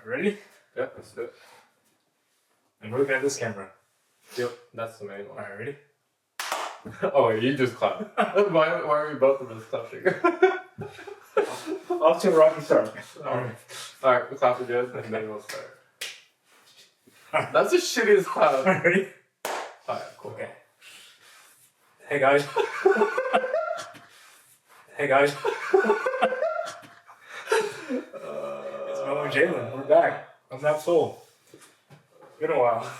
Alright, ready? Yep, let's do it. And we're looking at this camera. Yep, that's the main one. Alright, ready? Oh, wait, you just clap. why are we both of us clapping? Off to a rocky start. Alright. Alright, we'll clap again, and then we'll start. That's the shittiest clap. Alright, ready? Alright, cool. Okay. Hey guys. Hey guys. It's Mo and Jalen. We're back. Unmapped Seoul. Been a while.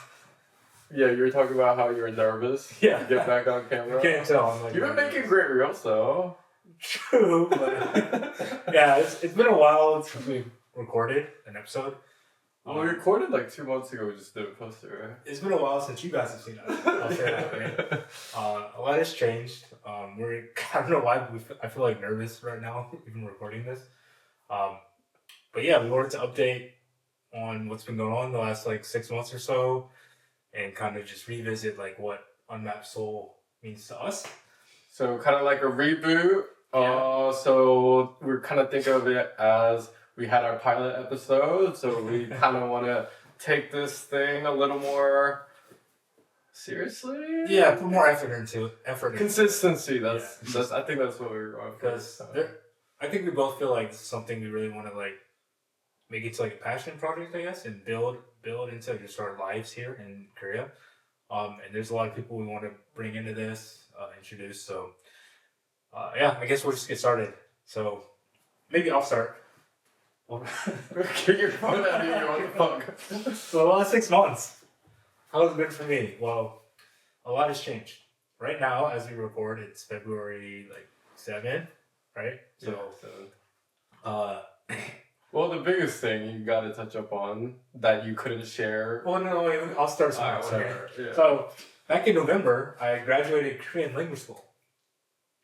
Yeah, you were talking about how you were nervous Yeah. to get back on camera. You can't tell. I'm like, You've been making great reels, though. True, but yeah, it's been a while since we recorded an episode. Well, we recorded like 2 months ago, we just didn't post it, right? It's been a while since you guys have seen us. I'll say that, right? A lot has changed. I don't know why, I feel like nervous right now, even recording this. But yeah, we wanted to update on what's been going on the last like 6 months or so, and kind of just revisit like what Unmapped Seoul means to us. So kind of like a reboot. Yeah. So we're kind of thinking of it as we had our pilot episode, so we kind of want to take this thing a little more seriously. Yeah, put more effort into it. Consistency. I think that's what we were going for. Because I think we both feel like this is something we really want to like make it to like a passion project, I guess, and build into just our lives here in Korea. And there's a lot of people we want to bring into this, introduce. So yeah, I guess we'll just get started. So maybe I'll start. Get your phone out of here, what the fuck? So the last 6 months, how has it been for me? Well, a lot has changed. Right now, as we record, it's February 7, right? So, well, the biggest thing you got to touch up on that you couldn't share. Well, no, wait, I'll start small. Yeah. So, back in November, I graduated Korean language school.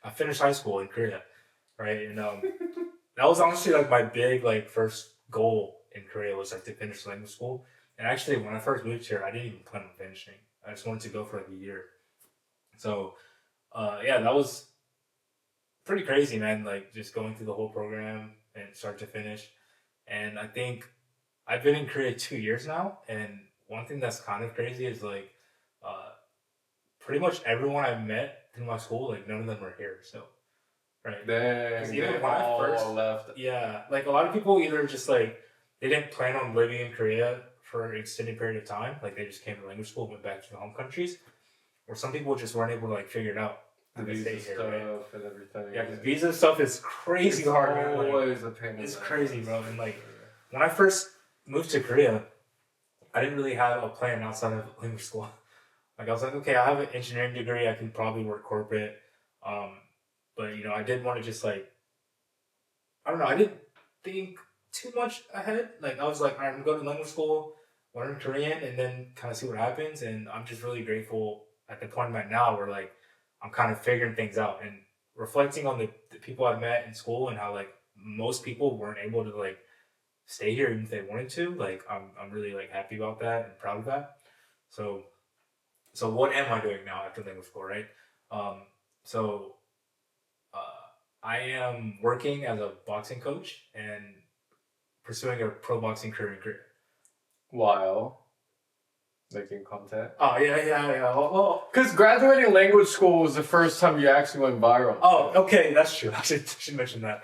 I finished high school in Korea, right? And that was honestly like my big first goal in Korea was like to finish language school. And actually, when I first moved here, I didn't even plan on finishing. I just wanted to go for like a year. So, yeah, that was pretty crazy, man. Like just going through the whole program and start to finish. And I think I've been in Korea 2 years now. And one thing that's kind of crazy is like pretty much everyone I've met through my school, like none of them are here. So, right. Dang, Even they when I all first left. Yeah, like a lot of people either just like they didn't plan on living in Korea for an extended period of time, like they just came to language school and went back to their home countries, or some people just weren't able to like figure it out. The visa stuff and everything. Yeah, because visa stuff is crazy hard. Man. Always a pain in the It's ass. crazy, bro. And like when I first moved to Korea, I didn't really have a plan outside of language school. Like I was like, okay, I have an engineering degree, I can probably work corporate. But you know, I did want to just like, I don't know, I didn't think too much ahead. Like I was like, all right, I'm going to language school, learn Korean, and then kind of see what happens. And I'm just really grateful at the point I'm at now where like I'm kind of figuring things out and reflecting on the people I've met in school and how like most people weren't able to like stay here even if they wanted to. Like I'm really like happy about that and proud of that. So what am I doing now after language school, right? I am working as a boxing coach and pursuing a pro boxing career in Korea. While making content. Oh, yeah. Well, because graduating language school was the first time you actually went viral. Oh, okay, that's true. I should mention that.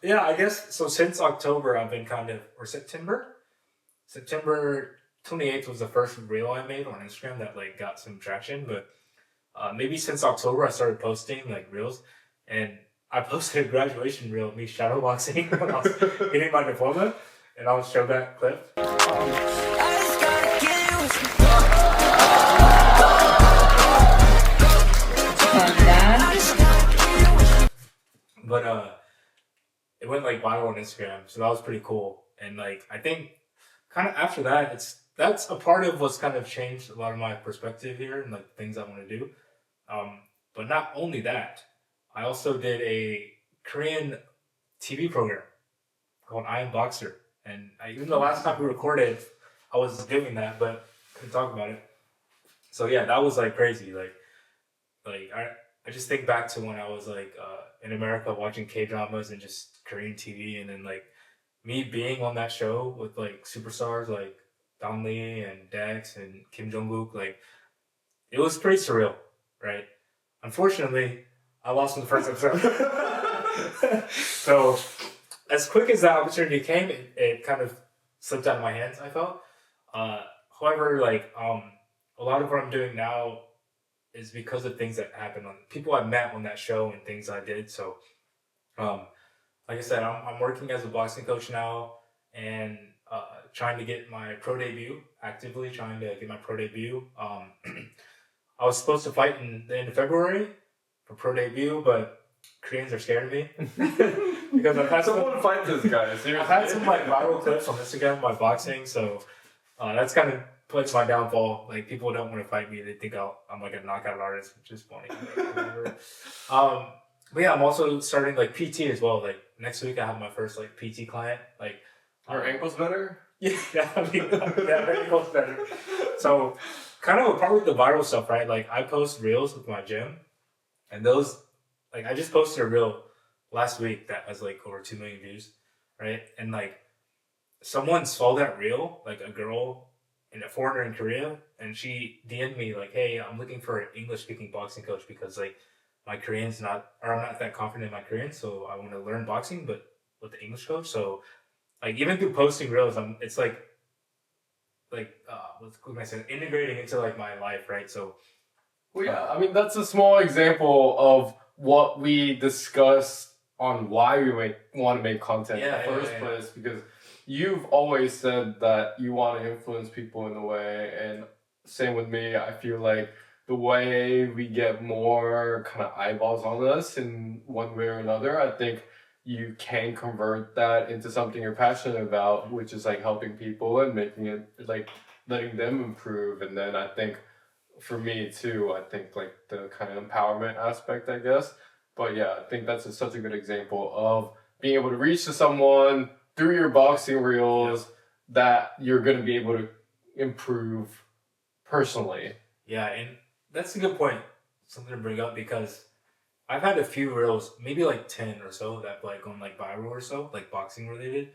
Yeah, I guess, so since October, I've been or September 28th was the first reel I made on Instagram that like got some traction, but maybe since October I started posting like reels, and I posted a graduation reel of me shadowboxing when I was getting my diploma, and I'll show that clip. But it went like viral on Instagram, so that was pretty cool. And like I think kind of after that, that's a part of what's kind of changed a lot of my perspective here and like things I want to do. But not only that, I also did a Korean TV program called I Am Boxer. And even the last time we recorded, I was doing that, but couldn't talk about it. So yeah, that was like crazy. Like I just think back to when I was like in America watching K-dramas and just Korean TV, and then like me being on that show with like superstars like Don Lee and Dex and Kim Jong-kook, like it was pretty surreal, right? Unfortunately, I lost in the first episode. So as quick as that opportunity came, it kind of slipped out of my hands, I felt. However, like a lot of what I'm doing now is because of things that happened on people I met on that show and things I did. So um, like I said, I'm working as a boxing coach now and trying to get my pro debut, actively trying to get my pro debut. I was supposed to fight in the end of February for pro debut, but Koreans are scared of me. Because I've had someone fight this guy. Seriously. I've had some like viral clips on Instagram of my boxing, so that's kind of plays my downfall. Like people don't want to fight me; they think I'm like a knockout artist, which is funny. But yeah, I'm also starting like PT as well. Like next week, I have my first like PT client. Like her ankles better. Yeah, I mean, yeah, her ankles better. So kind of a part with the viral stuff, right? Like I post reels with my gym, and those like I just posted a reel last week that has like over 2 million views, right? And like someone saw that reel, like a girl in a foreigner in Korea, and she DM'd me like, "Hey, I'm looking for an English speaking boxing coach because like my Korean's not, or I'm not that confident in my Korean, so I want to learn boxing, but with the English coach." So like even through posting reels, it's like what can I say, integrating into like my life, right? So well, yeah, I mean that's a small example of what we discussed on why we want to make content in the first place, because you've always said that you want to influence people in a way, and same with me. I feel like the way we get more kind of eyeballs on us in one way or another, I think you can convert that into something you're passionate about, which is like helping people and making it like letting them improve. And then I think for me too, I think like the kind of empowerment aspect, I guess. But yeah, I think that's such a good example of being able to reach to someone through your boxing reels that you're going to be able to improve personally. Yeah, and that's a good point, something to bring up, because I've had a few reels, maybe like 10 or so, that like gone like viral or so, like boxing related.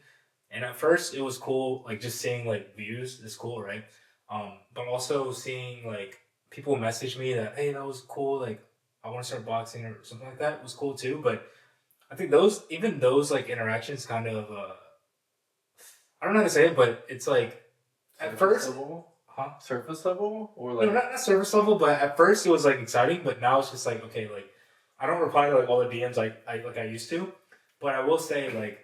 And at first it was cool, like just seeing like views is cool, right? But also seeing like people message me that, hey, that was cool, like I want to start boxing or something like that was cool too. But I think even those like interactions kind of, I don't know how to say it, but it's like at first, level? Surface level? Or like... No, not surface level, but at first it was like exciting, but now it's just like, okay, like I don't reply to like all the DMs like I used to. But I will say like,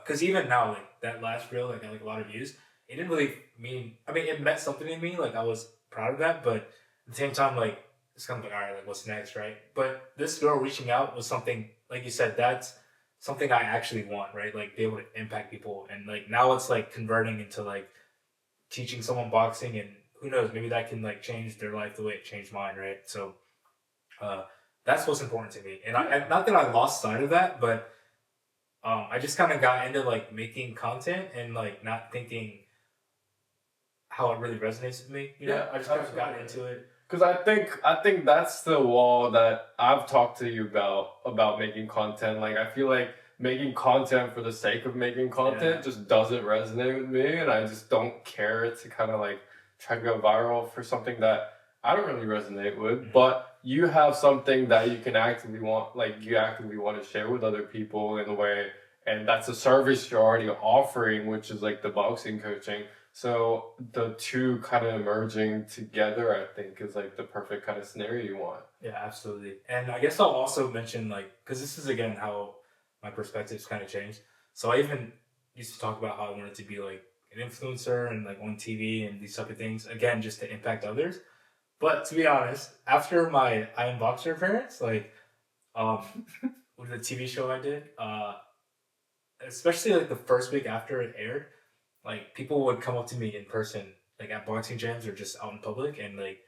because even now, like that last reel that got like a lot of views, it didn't really mean, I mean, it meant something to me, like I was proud of that, but at the same time, like it's kind of like, all right, like what's next, right? But this girl reaching out was something, like you said, that's something I actually want, right? Like be able to impact people, and like now it's like converting into like teaching someone boxing, and who knows, maybe that can like change their life the way it changed mine, right? So that's what's important to me, and I not that I lost sight of that, but I just kind of got into like making content and like not thinking how it really resonates with me. You know, Yeah, I just kind of got into it. Because I think that's the wall that I've talked to you about making content. Like I feel like making content for the sake of making content just doesn't resonate with me, and I just don't care to kind of like try to go viral for something that I don't really resonate with. Mm-hmm. But you have something that you can actively want to share with other people in a way, and that's a service you're already offering, which is like the boxing coaching. So the two kind of merging together, I think, is like the perfect kind of scenario you want. Yeah, absolutely. And I guess I'll also mention, like, because this is again how my perspectives kind of changed. So I even used to talk about how I wanted to be like an influencer and like on TV and these type of things, again, just to impact others. But to be honest, after my I Am Boxer appearance, like with the TV show I did, especially like the first week after it aired, like people would come up to me in person, like at boxing gyms or just out in public, and like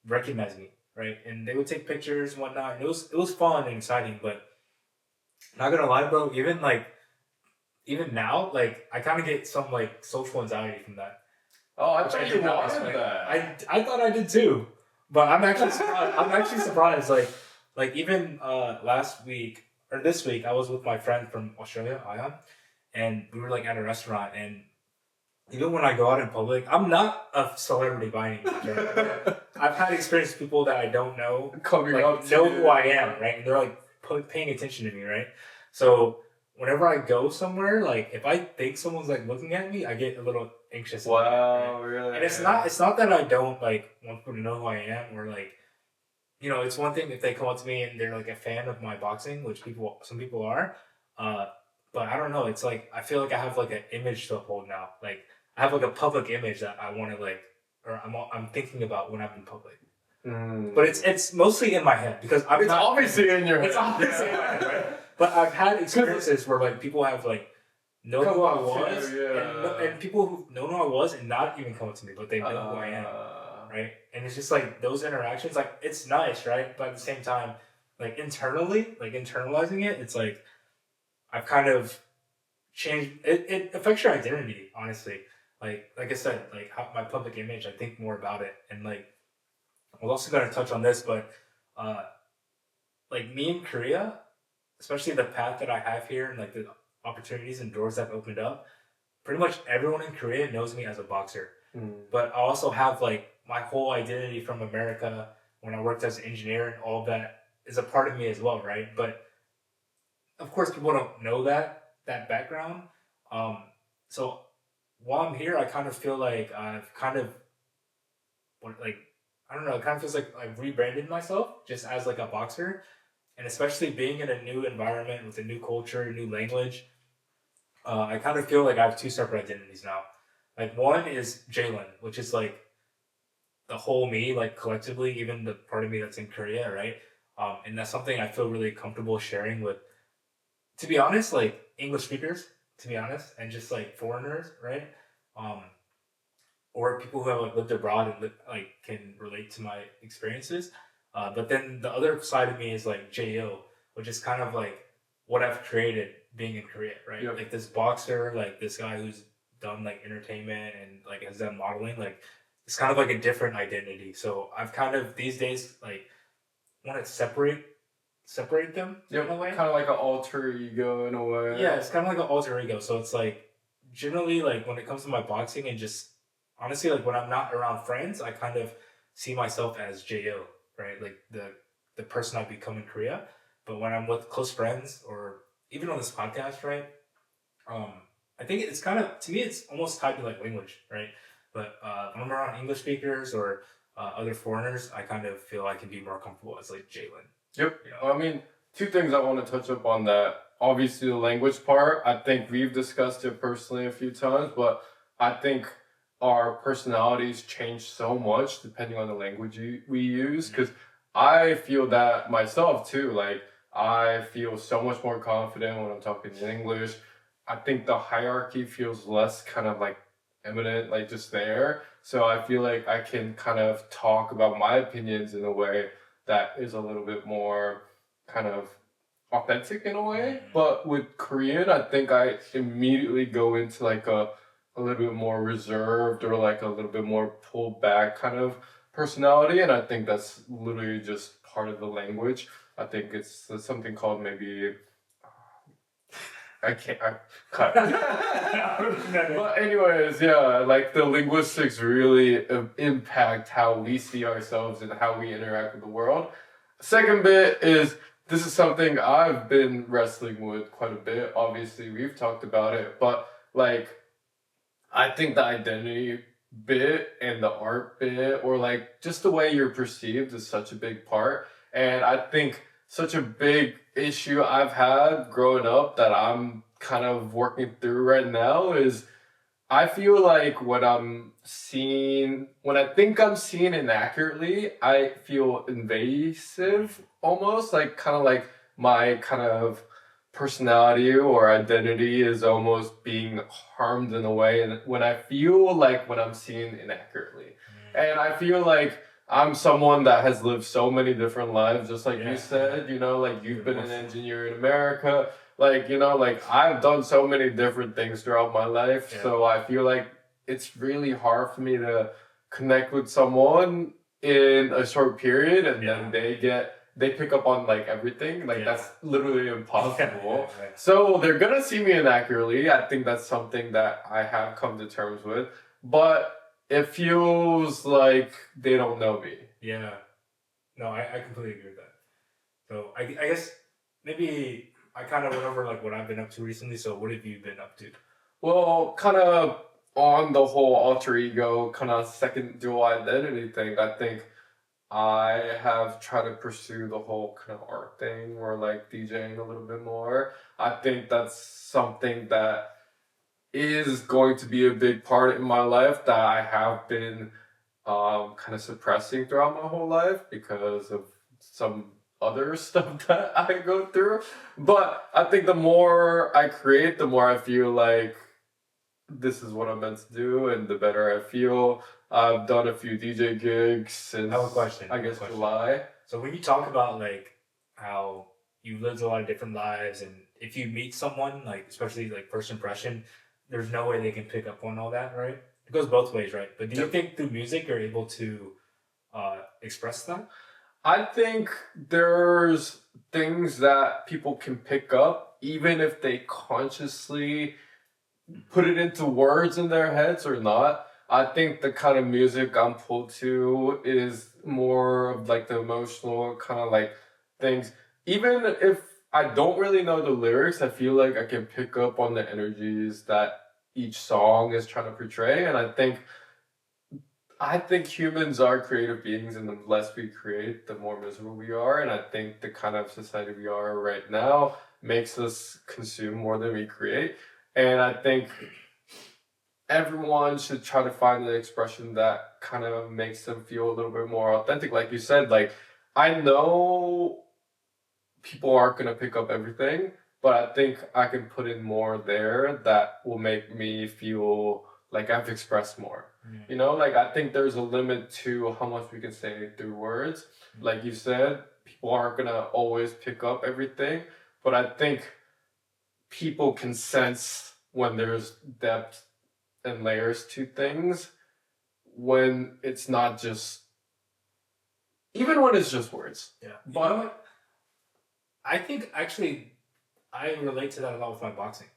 recognize me, right? And they would take pictures and whatnot. And it was fun and exciting, but not gonna lie, bro, even now, like I kind of get some like social anxiety from that. Oh, I thought you wanted that. I thought I did too, but I'm actually surprised. I'm actually surprised. Like even last week or this week, I was with my friend from Australia, Ion, and we were like at a restaurant, and even when I go out in public, I'm not a celebrity by any means. Right? I've had experience with people that I don't know coming up know who I am, right? And they're like paying attention to me, right? So whenever I go somewhere, like if I think someone's like looking at me, I get a little anxious. Wow, right? really? And it's not that I don't like want people to know who I am, or like, you know, it's one thing if they come up to me and they're like a fan of my boxing, which some people are. But I don't know. It's like I feel like I have like an image to uphold now. Like I have like a public image that I want to like, or I'm thinking about when I'm in public. But it's mostly in my head because it's obviously in your head. It's obviously in my head, right? But I've had experiences where like people have like known who I was, and people who know who I was and not even come up to me, but they know who I am, right? And it's just like those interactions, like it's nice, right? But at the same time, like internally, like internalizing it, it's like I've kind of changed. It affects your identity, honestly. Like I said, like how my public image, I think more about it, and like I was also going to touch on this, but like me in Korea, especially the path that I have here and like the opportunities and doors that have opened up, pretty much everyone in Korea knows me as a boxer. But I also have like my whole identity from America when I worked as an engineer, and all of that is a part of me as well, right? But of course, people don't know that background. So while I'm here, I kind of feel like I've kind of like I don't know. It kind of feels like I've rebranded myself just as like a boxer, and especially being in a new environment with a new culture, new language. I kind of feel like I have two separate identities now. Like one is Jalen, which is like the whole me, like collectively, even the part of me that's in Korea, right? And that's something I feel really comfortable sharing with, to be honest, like English speakers, to be honest, and just like foreigners, right? Or people who have like lived abroad and like can relate to my experiences. But then the other side of me is like Jo, which is kind of like what I've created being in Korea, right? Yep. Like this boxer, like this guy who's done like entertainment and like has done modeling, like it's kind of like a different identity. So I've kind of these days like want to separate them in a way. Kind of like an alter ego in a way. Yeah, it's kind of like an alter ego. So it's like generally like when it comes to my boxing and just honestly like when I'm not around friends, I kind of see myself as Jo, right? Like the person I've become in Korea. But when I'm with close friends or even on this podcast, right? I think it's kind of, to me, it's almost tied to like language, right? But when I'm around English speakers or other foreigners, I kind of feel I can be more comfortable as like Jalen. Yep. You know? I mean, two things I want to touch up on that. Obviously, the language part, I think we've discussed it personally a few times, but I think our personalities change so much depending on the language we use. Because I feel that myself too. Like, I feel so much more confident when I'm talking in English. I think the hierarchy feels less kind of like eminent, like just there. So I feel like I can kind of talk about my opinions in a way that is a little bit more kind of authentic in a way. But with Korean, I think I immediately go into like a little bit more reserved or like a little bit more pulled back kind of personality. And I think that's literally just part of the language. I think it's something called maybe... I cut. But anyways, yeah, like the linguistics really impact how we see ourselves and how we interact with the world. Second bit is, this is something I've been wrestling with quite a bit. Obviously, we've talked about it, but like, I think the identity bit and the art bit, or like just the way you're perceived, is such a big part. And I think such a big issue I've had growing up that I'm kind of working through right now is I feel like when I think I'm seen inaccurately, I feel invasive almost, like kind of like my kind of personality or identity is almost being harmed in a way, and when I feel like when I'm seen inaccurately. And I feel like I'm someone that has lived so many different lives, just like you said, you know, like you've been an engineer in America, like, you know, like I've done so many different things throughout my life. So I feel like it's really hard for me to connect with someone in a short period and then they get they pick up on like everything. Like that's literally impossible. Yeah. So they're gonna see me inaccurately. I think that's something that I have come to terms with. But it feels like they don't know me. Yeah. No, I completely agree with that. So I guess maybe I kind of went over like what I've been up to recently. So what have you been up to? Well, kind of on the whole alter ego, kind of second dual identity thing, I think I have tried to pursue the whole kind of art thing or like DJing a little bit more. I think that's something that is going to be a big part in my life that I have been kind of suppressing throughout my whole life because of some other stuff that I go through. But I think the more I create, the more I feel like this is what I'm meant to do, and the better I feel. I've done a few DJ gigs since, I have a question. July. So when you talk about like how you've lived a lot of different lives, and if you meet someone, like especially like first impression, there's no way they can pick up on all that, right? It goes both ways, right? But do you think through music you're able to express that? I think there's things that people can pick up, even if they consciously put it into words in their heads or not. I think the kind of music I'm pulled to is more of like the emotional kind of like things. Even if I don't really know the lyrics, I feel like I can pick up on the energies that each song is trying to portray. And I think humans are creative beings, and the less we create, the more miserable we are. And I think the kind of society we are right now makes us consume more than we create. And I think everyone should try to find the expression that kind of makes them feel a little bit more authentic. Like you said, like, I know people aren't going to pick up everything, but I think I can put in more there that will make me feel like I've expressed more. You know, like, I think there's a limit to how much we can say through words. Like you said, people aren't going to always pick up everything, but I think people can sense when there's depth and layers to things, when it's not just, even when it's just words. Yeah. But you know what? I think actually I relate to that a lot with my boxing,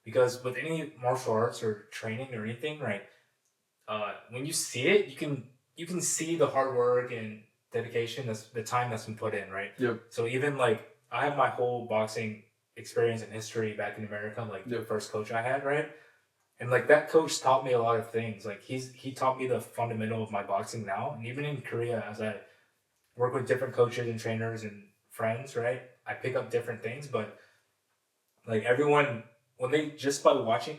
because with any martial arts or training or anything, right? When you see it, you can see the hard work and dedication, that's the time that's been put in, right? Yep. So even like I have my whole boxing experience and history back in America, like the first coach I had, right? And like that coach taught me a lot of things. Like he taught me the fundamental of my boxing now. And even in Korea, as I work with different coaches and trainers and friends, right? I pick up different things, but like everyone, when they just by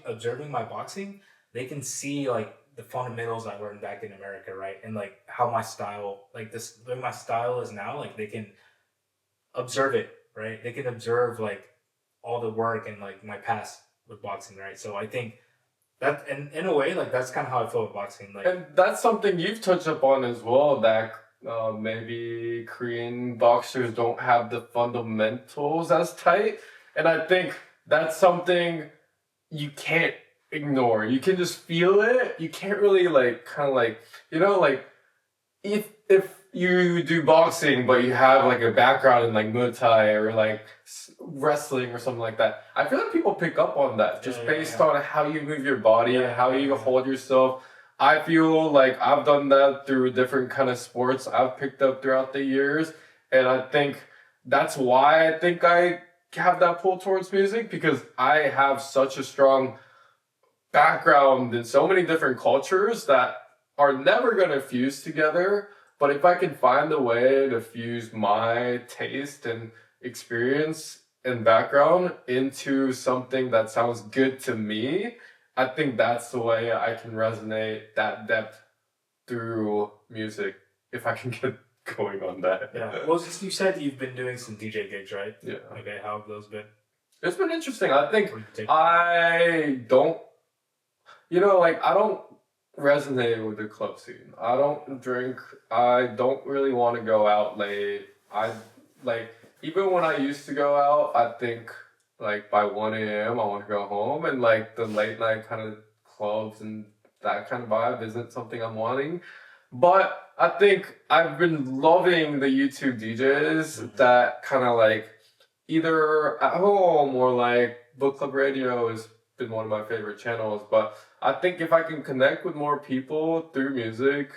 observing my boxing, they can see like the fundamentals I learned back in America, right? And like how my style, like this, the way my style is now, like they can observe it, right? They can observe like all the work and like my past with boxing, right? So I think that, in a way, like that's kind of how I feel with boxing. Like, and that's something you've touched upon as well, that maybe Korean boxers don't have the fundamentals as tight. And I think that's something you can't ignore. You can just feel it. You can't really like kind of like, you know, like if you do boxing but you have like a background in like Muay Thai or like wrestling or something like that, I feel like people pick up on that just based on how you move your body and how you hold yourself. I feel like I've done that through different kind of sports I've picked up throughout the years, and I think that's why I think I have that pull towards music, because I have such a strong background in so many different cultures that are never going to fuse together. But if I can find a way to fuse my taste and experience and background into something that sounds good to me, I think that's the way I can resonate that depth through music, if I can get going on that. Yeah. Well, you said you've been doing some DJ gigs, right? Yeah. Okay, how have those been? It's been interesting. I think I don't, you know, like, I don't resonate with the club scene. I don't drink. I don't really want to go out late. I, like, even when I used to go out, I think, like, by 1 a.m. I want to go home, and like the late night kind of clubs and that kind of vibe isn't something I'm wanting. But I think I've been loving the YouTube DJs that kind of like either at home or like Book Club Radio has been one of my favorite channels. But I think if I can connect with more people through music,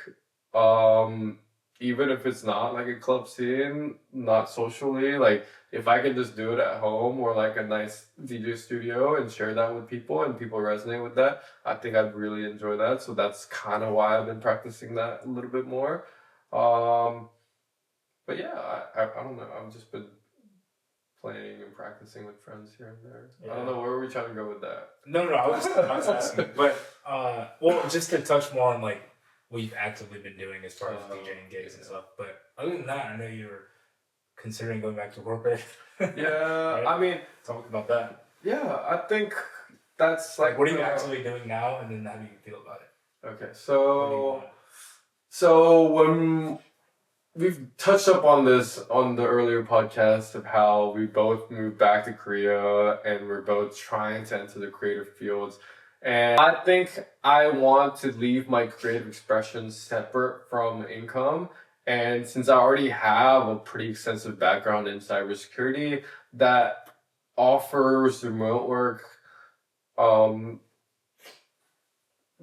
even if it's not like a club scene, not socially, like if I can just do it at home or like a nice DJ studio and share that with people and people resonate with that, I think I'd really enjoy that. So that's kind of why I've been practicing that a little bit more. But yeah, I don't know. I've just been playing and practicing with friends here and there. Yeah. I don't know, where were we trying to go with that? No, I was asking. But, well, just to touch more on like what you've actively been doing as far as DJing gigs and stuff. But other than that, I know you were considering going back to corporate. Yeah, right? I mean, talk about that. Yeah, I think that's like what are you actually doing now, and then how do you feel about it? Okay, so when we've touched up on this on the earlier podcast of how we both moved back to Korea and we're both trying to enter the creative fields. And I think I want to leave my creative expression separate from income. And since I already have a pretty extensive background in cybersecurity that offers remote work a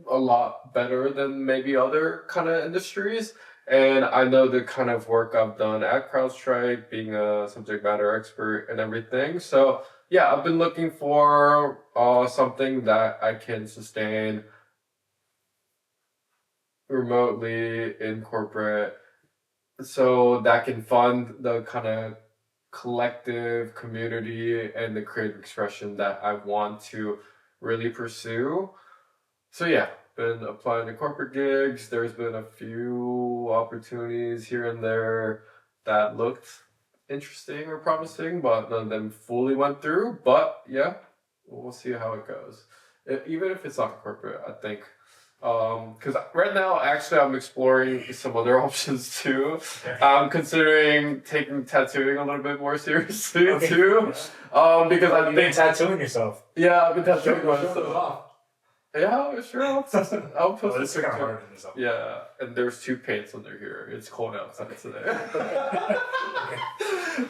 lot better than maybe other kind of industries. And I know the kind of work I've done at CrowdStrike, being a subject matter expert and everything. So yeah, I've been looking for something that I can sustain remotely in corporate, so that can fund the kind of collective community and the creative expression that I want to really pursue. So yeah, been applying to corporate gigs. There's been a few opportunities here and there that looked interesting or promising, but none of them fully went through. But yeah, we'll see how it goes. Even if it's not corporate, I think. Because right now, actually, I'm exploring some other options too. Okay. I'm considering taking tattooing a little bit more seriously too. Because I've been tattooing yourself. Yeah, I've been tattooing myself. Yeah, sure. I'll post it's kind of hard in this. Yeah, and there's 2 paints under here. It's cold outside today.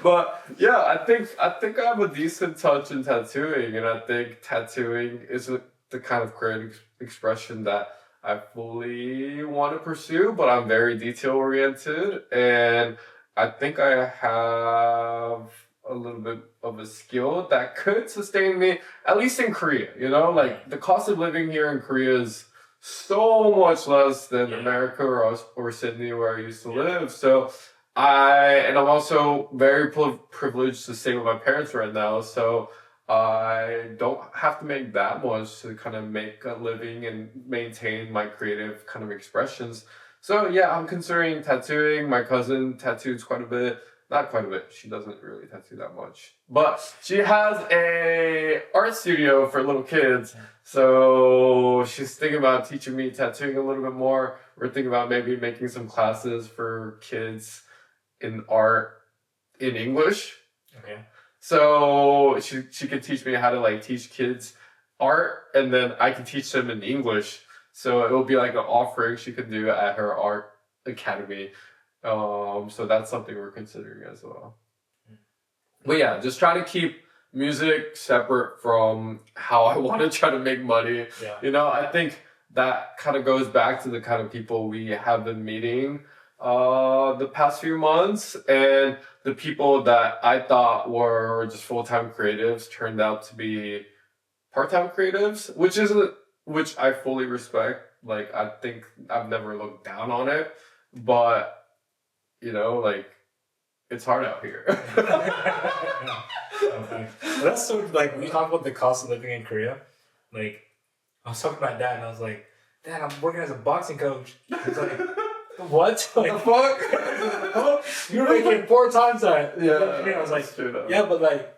But yeah, I think I have a decent touch in tattooing, and I think tattooing is the kind of creative expression that I fully want to pursue. But I'm very detail oriented, and I think I have a little bit of a skill that could sustain me, at least in Korea. You know, like the cost of living here in Korea is so much less than America or Sydney, where I used to live. So I'm also very privileged to stay with my parents right now. So I don't have to make that much to kind of make a living and maintain my creative kind of expressions. So yeah, I'm considering tattooing. My cousin tattoos quite a bit. Not quite a bit. She doesn't really tattoo that much. But she has a art studio for little kids. So she's thinking about teaching me tattooing a little bit more. We're thinking about maybe making some classes for kids in art in English. Okay. So she could teach me how to like teach kids art, and then I can teach them in English. So it will be like an offering she could do at her art academy. So that's something we're considering as well. But yeah, just trying to keep music separate from how I want to try to make money. Yeah. You know, I think that kind of goes back to the kind of people we have been meeting the past few months, and the people that I thought were just full-time creatives turned out to be part-time creatives, which I fully respect. Like, I think I've never looked down on it, but you know, like, it's hard out here. Okay. Well, that's so, like, when you talk about the cost of living in Korea, like, I was talking to my dad, and I was like, Dad, I'm working as a boxing coach. He's like, what? Like, the fuck? You're making 4 times that. Yeah. I was like, yeah, but like,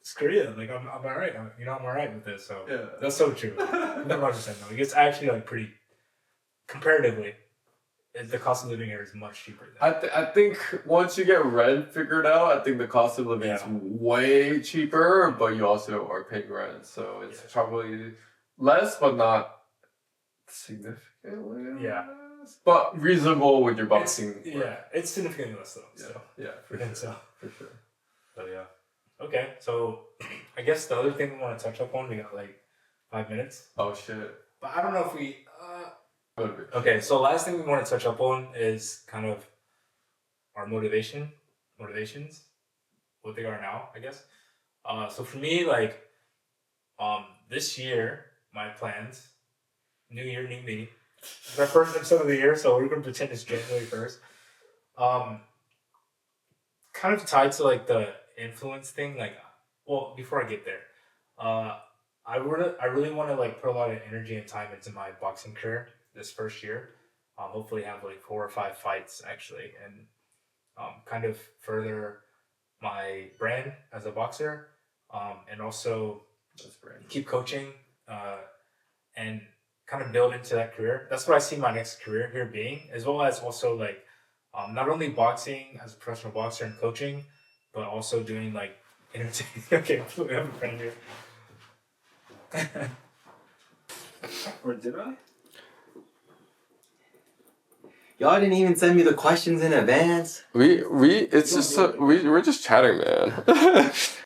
it's Korea. Like, I'm alright. I'm alright with this. So yeah, that's so true. 100%. No, it's actually like pretty comparatively. The cost of living here is much cheaper. I think once you get rent figured out, I think the cost of living is way cheaper, but you also are paying rent, so it's probably less, but not significantly. Yeah. less, but reasonable with your boxing. It's significantly less though. So. Yeah, for sure. For sure. So yeah. Okay, so I guess the other thing we want to touch up on, we got like 5 minutes. Oh shit. But I don't know if we. Okay, so last thing we want to touch up on is kind of our motivations, what they are now, I guess. So for me, like, this year, my plans, new year, new me. It's my first episode of the year, so we're gonna pretend it's January 1st. Kind of tied to like the influence thing. Like, well, before I get there, I really want to like put a lot of energy and time into my boxing career this first year. Hopefully have like 4 or 5 fights actually, and kind of further my brand as a boxer, and also keep coaching, and kind of build into that career. That's what I see my next career here being, as well as also like not only boxing as a professional boxer and coaching, but also doing like entertaining. Okay, we have a friend here. Or did I? Y'all didn't even send me the questions in advance. We're just chatting, man.